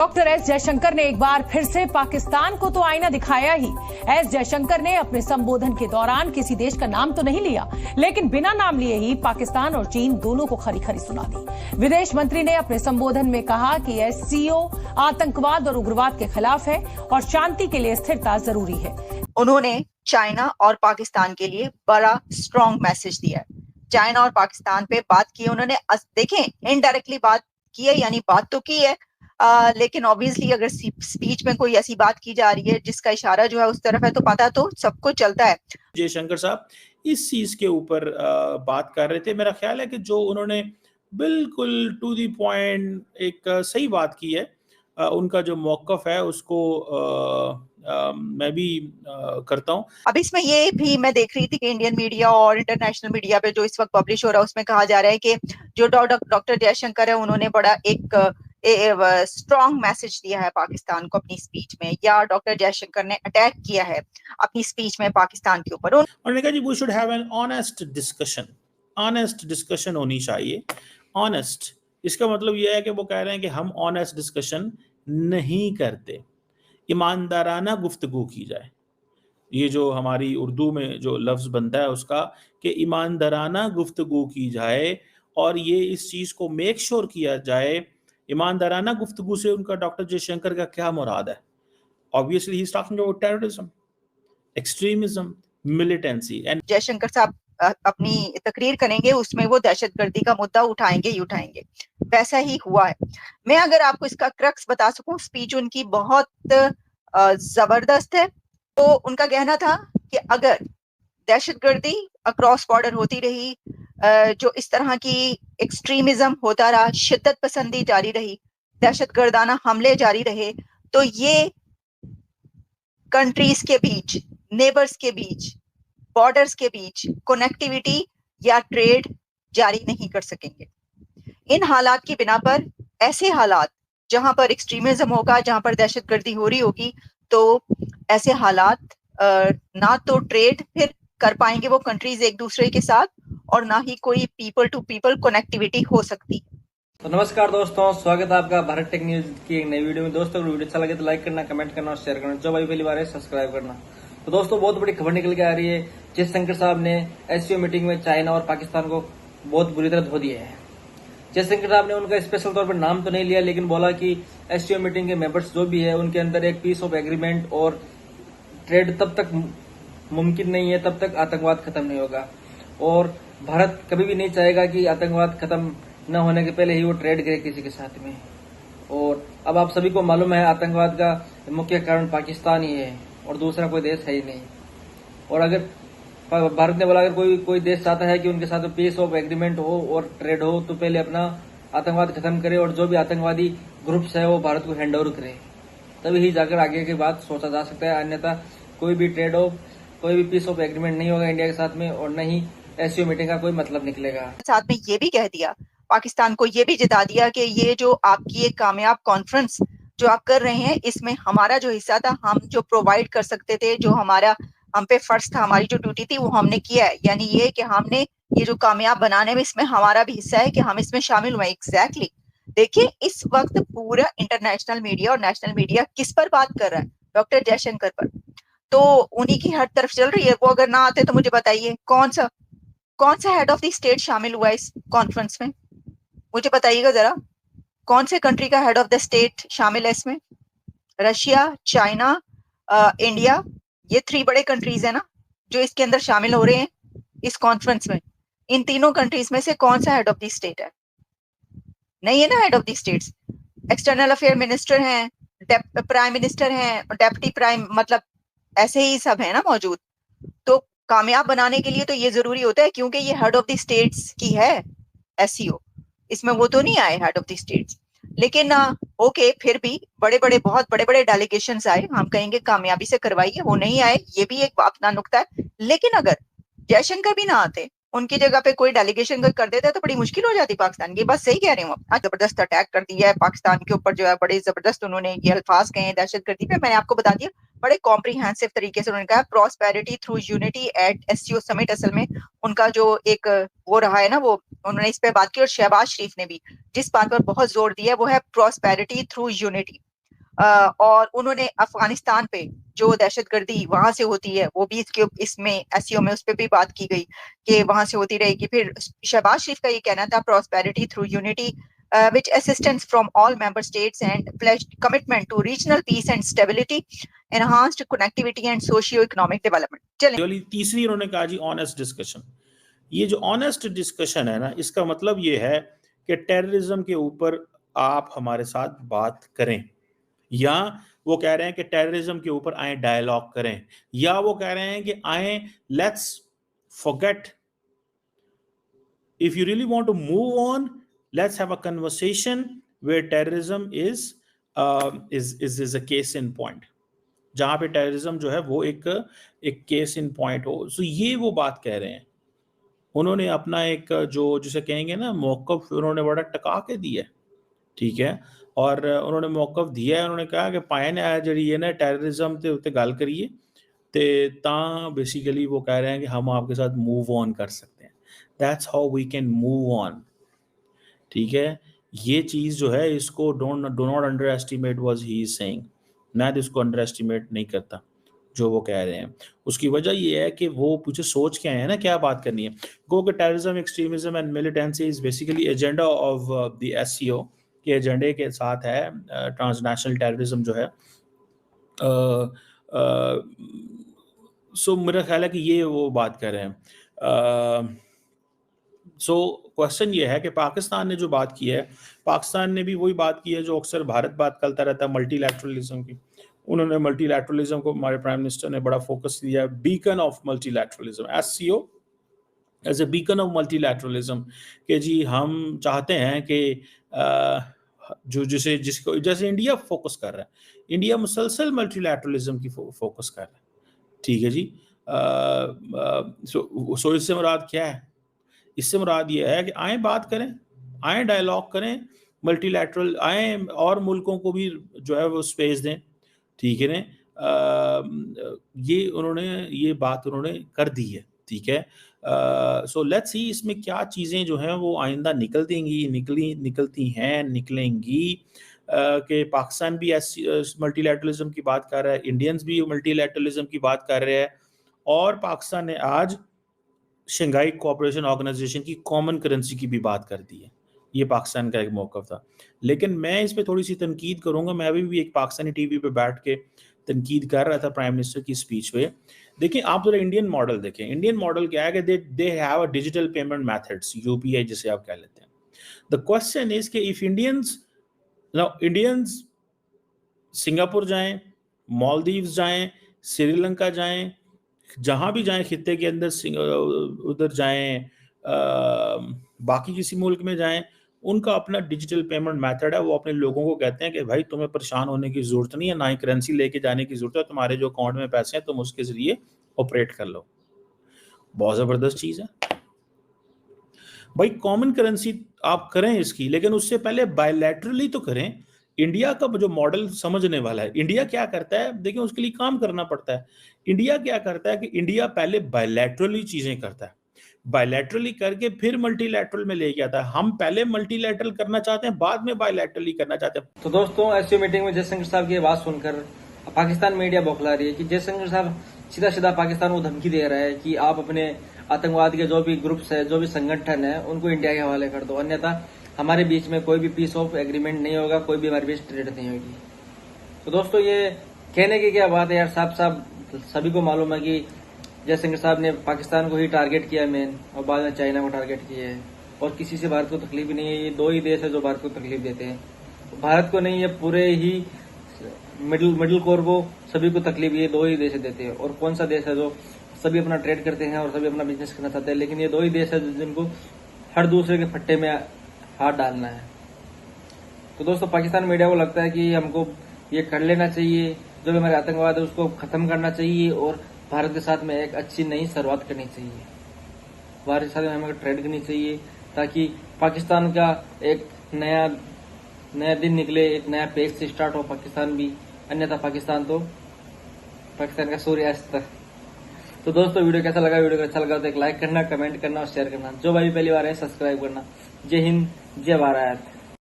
Doctor S Jaishankar ने एक बार फिर से पाकिस्तान को तो आईना दिखाया ही। एस जयशंकर ने अपने संबोधन के दौरान किसी देश का नाम तो नहीं लिया, लेकिन बिना नाम लिए ही पाकिस्तान और चीन दोनों को खरी खरी सुना दी। विदेश मंत्री ने अपने संबोधन में कहा कि एससीओ आतंकवाद और उग्रवाद के खिलाफ है और शांति के लिए स्थिरता जरूरी है। उन्होंने चाइना और पाकिस्तान के लिए बड़ा स्ट्रॉन्ग मैसेज दिया है। चाइना और पाकिस्तान पे बात की उन्होंने, देखें इनडायरेक्टली बात की है, यानी बात तो की है, लेकिन ऑब्वियसली अगर स्पीच में कोई ऐसी बात की जा रही है जिसका इशारा जो है उस तरफ है तो पता तो सबको चलता है। जयशंकर साहब इस चीज के ऊपर बात कर रहे थे। मेरा ख्याल है कि जो उन्होंने बिल्कुल टू दी पॉइंट एक सही बात की है, उनका जो मौकफ है उसको मैं भी करता हूं। अब इसमें ये भी मैं देख रही थी कि इंडियन मीडिया और इंटरनेशनल मीडिया पे जो इस वक्त पब्लिश हो रहा है उसमें कहा जा रहा है कि जो डॉक्टर जयशंकर है उन्होंने बड़ा एक स्ट्रॉन्ग मैसेज दिया है पाकिस्तान को अपनी स्पीच में, या डॉक्टर जयशंकर ने अटैक किया है अपनी स्पीच में पाकिस्तान के ऊपर। उन्होंने कहा जी we should have an honest discussion होनी चाहिए। ऑनेस्ट इसका मतलब यह है कि वो कह रहे हैं कि हम ऑनेस्ट डिस्कशन नहीं करते, ईमानदाराना गुफ्तगू की जाए। ये जो हमारी उर्दू में जो लफ्ज़ बनता है उसका कि ईमानदाराना गुफ्तगू की जाए, और ये इस चीज़ को मेक श्योर किया जाए। ईमानदाराना गुफ्तगू से उनका डॉक्टर जयशंकर का क्या मुराद है? Obviously he is talking about terrorism, extremism, militancy. And Jaishankar साहब अपनी तकरीर करेंगे उसमें वो दहशतगर्दी का मुद्दा उठाएंगे ही उठाएंगे, वैसा ही हुआ है। मैं अगर आपको इसका क्रक्स बता सकूं, स्पीच उनकी बहुत जबरदस्त है। तो उनका कहना था कि अगर दहशतगर्दी अक्रॉस बॉर्डर होती रही, जो इस तरह की एक्सट्रीमिज्म होता रहा, शिद्दत पसंदी जारी रही, दहशतगर्दाना हमले जारी रहे, तो ये कंट्रीज के बीच, नेबर्स के बीच, बॉर्डर्स के बीच कनेक्टिविटी या ट्रेड जारी नहीं कर सकेंगे। इन हालात की बिना पर, ऐसे हालात जहां पर एक्सट्रीमिज्म होगा, जहां पर दहशतगर्दी हो रही होगी, तो ऐसे हालात ना तो ट्रेड फिर कर पाएंगे वो कंट्रीज एक दूसरे के साथ, और ना ही कोई पीपल टू पीपल कनेक्टिविटी हो सकती। तो नमस्कार दोस्तों, स्वागत है आपका भारत टेक न्यूज की एक नई वीडियो में। दोस्तों वीडियो अच्छा लगे तो लाइक करना, कमेंट करना और शेयर करना, जो भाई पहली बार है सब्सक्राइब करना। तो दोस्तों बहुत बड़ी खबर निकल के आ रही है। जयशंकर साहब ने एससीओ मीटिंग में चाइना और पाकिस्तान को बहुत बुरी तरह धो दिया है। जयशंकर साहब ने उनका स्पेशल तौर पर नाम तो नहीं लिया, लेकिन बोला कि एससीओ मीटिंग के मेंबर्स जो भी है उनके अंदर एक पीस ऑफ एग्रीमेंट और ट्रेड तब तक मुमकिन नहीं है तब तक आतंकवाद खत्म नहीं होगा, और भारत कभी भी नहीं चाहेगा कि आतंकवाद खत्म न होने के पहले ही वो ट्रेड करे किसी के साथ में। और अब आप सभी को मालूम है आतंकवाद का मुख्य कारण पाकिस्तान ही है और दूसरा कोई देश है ही नहीं। और अगर भारत ने बोला अगर कोई देश चाहता है कि उनके साथ पीस ऑफ एग्रीमेंट हो और ट्रेड हो तो पहले अपना आतंकवाद खत्म करे और जो भी आतंकवादी ग्रुप्स है वो भारत को हैंड ओवर करे, तभी ही जाकर आगे की बात सोचा जा सकता है। अन्यथा कोई भी ट्रेड हो, कोई भी पीस ऑफ एग्रीमेंट नहीं होगा इंडिया के साथ में, और न ही एससीओ मीटिंग का कोई मतलब निकलेगा। साथ में ये भी कह दिया, पाकिस्तान को ये भी जिता दिया कि ये जो आपकी एक कामयाब कॉन्फ्रेंस जो आप कर रहे हैं, इसमें हमारा जो हिस्सा था, हम जो प्रोवाइड कर सकते थे, जो हमारा हम पे फर्ज था, हमारी जो ड्यूटी थी वो हमने किया है। यानी ये कि हमने ये जो कामयाब बनाने में इसमें हमारा भी हिस्सा है कि हम इसमें शामिल हुए। एग्जैक्टली देखिए इस वक्त पूरा इंटरनेशनल मीडिया और नेशनल मीडिया किस पर बात कर रहा है? डॉक्टर जयशंकर पर। तो उन्हीं की हर तरफ चल रही है। वो अगर ना आते तो मुझे बताइए कौन सा हेड ऑफ द स्टेट शामिल हुआ इस कॉन्फ्रेंस में? मुझे बताइएगा जरा, कौन से कंट्री का हेड ऑफ द स्टेट शामिल है इसमें? रशिया, चाइना, इंडिया, ये 3 बड़े कंट्रीज है ना जो इसके अंदर शामिल हो रहे हैं इस कॉन्फ्रेंस में। इन तीनों कंट्रीज में से कौन सा हेड ऑफ द स्टेट है? नहीं है ना head of the states. External affair minister हैं, प्राइम मिनिस्टर हैं, डेप्टी प्राइम, मतलब ऐसे ही सब है ना मौजूद। तो कामयाब बनाने के लिए तो ये जरूरी होता है, क्योंकि ये हेड ऑफ द स्टेट्स की है एससीओ, इसमें वो तो नहीं आए हेड ऑफ द स्टेट्स। लेकिन ओके, फिर भी बहुत बड़े बड़े डेलीगेशंस आए, हम कहेंगे कामयाबी से करवाइए। वो नहीं आए, ये भी एक अपना नुक्ता है। लेकिन अगर जयशंकर भी ना आते, उनकी जगह पे कोई डेलीगेशन कर देता तो बड़ी मुश्किल हो जाती पाकिस्तान की। बस सही कह रही हूँ। आज जबरदस्त अटैक कर दिया है पाकिस्तान के ऊपर, जो है बड़े जबरदस्त उन्होंने ये अल्फाज कहे दहशतगर्दी पे। मैंने आपको बता दिया बड़े कॉम्प्रिहेंसिव तरीके से उन्होंने कहा prosperity through unity at SCO summit. असल में उनका जो एक वो रहा है ना, वो उन्होंने इस पे बात की। और शहबाज शरीफ ने भी जिस बात पर बहुत जोर दिया वो है प्रॉस्पेरिटी थ्रू यूनिटी। और उन्होंने अफगानिस्तान पे जो दहशतगर्दी वहां से होती है वो भी इसमें एससीओ में उस पर भी बात की गई कि वहां से होती रहेगी। फिर शहबाज शरीफ का ये कहना था prosperity through unity which assistance from all member states and pledged commitment to regional peace and stability, enhanced connectivity and socio-economic development। चलें तीसरी उन्होंने कहा जी ऑनेस्ट डिस्कशन। ये जो ऑनेस्ट डिस्कशन है ना, इसका मतलब ये है कि टेररिज्म के ऊपर आप हमारे साथ बात करें, या वो कह रहे हैं कि टेररिज्म के ऊपर आए डायलॉग करें, या वो कह रहे हैं कि आए let's forget, if you really want to move on, let's have a conversation where terrorism is a case in point, जहां पे टेररिज्म जो है वो एक केस इन पॉइंट हो। सो ये वो बात कह रहे हैं। उन्होंने अपना एक जो जिसे कहेंगे ना मौक़िफ़, उन्होंने बड़ा टका के दिया, ठीक है, और उन्होंने मौक़िफ़ दिया है। उन्होंने कहा कि पाए ने जी है ना टेररिज्म के उत्ते गल करिए ते तां बेसिकली वो कह रहे हैं कि हम आपके साथ मूव ऑन कर सकते हैं। That's how we can move on, ठीक है। ये चीज़ जो है इसको do not underestimate what he is saying. मैं तो इसको अंडर एस्टिमेट नहीं करता जो वो कह रहे हैं। उसकी वजह ये है कि वो पीछे सोच के आए हैं ना क्या बात करनी है। गो कि terrorism, extremism and militancy is basically agenda of the SCO के एजेंडे के साथ है ट्रांसनेशनल टेररिज्म जो है। सो मेरा ख्याल है कि ये वो बात कर रहे हैं। सो क्वेश्चन ये है कि पाकिस्तान ने जो बात की है, पाकिस्तान ने भी वही बात की है जो अक्सर भारत बात करता रहता है, मल्टीलैटरलिज्म की। उन्होंने मल्टीलैटरलिज्म को, हमारे प्राइम मिनिस्टर ने बड़ा फोकस दिया, beacon of multilateralism, SCO as a beacon of multilateralism, कि जी हम चाहते हैं कि जो जैसे इंडिया फोकस कर रहा है, इंडिया मुसलसल मल्टीलैटरलिज्म की फोकस कर रहा है, ठीक है जी। सो इससे मुराद क्या है? इससे मुराद ये है कि आए बात करें, आए डायलॉग करें, मल्टीलैटरल आए और मुल्कों को भी जो है वो स्पेस दें, ठीक है ना। ये बात उन्होंने कर दी है, ठीक है। सो लेट्स सी इसमें क्या चीज़ें जो हैं वो आइंदा निकलती हैं, निकलेंगी। कि पाकिस्तान भी मल्टीलैटरलिज्म की बात कर रहा है, इंडियंस भी मल्टीलैटरलिज्म की बात कर रहे हैं, और पाकिस्तान ने आज शंघाई कोऑपरेशन ऑर्गेनाइजेशन की कॉमन करेंसी की भी बात कर दी है। ये पाकिस्तान का एक मौक़िफ़ था, लेकिन मैं इस पे थोड़ी सी तनकीद करूंगा। मैं अभी भी एक पाकिस्तानी टीवी पे बैठ के तनकीद कर रहा था प्राइम मिनिस्टर की स्पीच पे। देखिए आप जरा इंडियन मॉडल देखें। इंडियन मॉडल क्या है कि they have a digital payment methods, UPI जिसे आप कह लेते हैं। द क्वेश्चन इज कि इफ इंडियंस सिंगापुर जाएं, मालदीव्स जाएं, श्रीलंका जाएं, जहां भी जाएं खित्ते के अंदर, उधर जाएं, बाकी किसी मुल्क में जाएं, उनका अपना डिजिटल पेमेंट मेथड है। वो अपने लोगों को कहते हैं कि भाई तुम्हें परेशान होने की जरूरत नहीं है, ना ही करेंसी लेके जाने की जरूरत है, तुम्हारे जो अकाउंट में पैसे हैं तुम उसके जरिए ऑपरेट कर लो। बहुत जबरदस्त चीज है भाई। कॉमन करेंसी आप करें इसकी, लेकिन उससे पहले बायलैटरली तो करें। इंडिया का जो मॉडल समझने वाला है, इंडिया क्या करता है, देखिए उसके लिए काम करना पड़ता है। इंडिया क्या करता है कि इंडिया पहले बायलैटरली चीजें करता है, बायलैटरली करके फिर मल्टीलैटरल में लेके आता है। हम पहले मल्टीलैटरल करना चाहते हैं, बाद में बायलैटरली करना चाहते हैं। तो दोस्तों एससीओ मीटिंग में जयशंकर साहब की बात सुनकर पाकिस्तान मीडिया बौखला रही है कि जयशंकर साहब सीधा सीधा पाकिस्तान को धमकी दे रहा है कि आप अपने आतंकवाद के जो भी ग्रुप्स है, जो भी संगठन है, उनको इंडिया के हवाले कर दो, अन्यथा हमारे बीच में कोई भी पीस ऑफ एग्रीमेंट नहीं होगा, कोई भी हमारे बीच ट्रेड नहीं होगी। तो दोस्तों ये कहने की क्या बात है यार, साहब सभी को मालूम है कि जयशंकर साहब ने पाकिस्तान को ही टारगेट किया मेन, और बाद में चाइना को टारगेट किया है, और किसी से भारत को तकलीफ नहीं है। ये दो ही देश है जो भारत को तकलीफ देते हैं, भारत को नहीं, ये पूरे ही मिडिल कोर को, सभी को तकलीफ ये दो ही देश देते हैं। और कौन सा देश है जो सभी अपना ट्रेड करते हैं और सभी अपना बिजनेस करना चाहते हैं, लेकिन ये दो ही देश है जिनको हर दूसरे के फट्टे में हाथ डालना है। तो दोस्तों पाकिस्तान मीडिया को लगता है कि हमको ये कर लेना चाहिए, जो भी हमारे आतंकवाद है उसको खत्म करना चाहिए, और भारत के साथ में एक अच्छी नई शुरुआत करनी चाहिए, भारत के साथ में हमें ट्रेड करनी चाहिए, ताकि पाकिस्तान का एक नया दिन निकले, एक नया पेज से स्टार्ट हो पाकिस्तान भी, अन्यथा पाकिस्तान का सूर्यास्त तक। तो दोस्तों वीडियो कैसा लगा? वीडियो को अच्छा लगा तो एक लाइक करना, कमेंट करना और शेयर करना। जो भाई पहली बार है सब्सक्राइब करना। जय हिंद, जय भारत।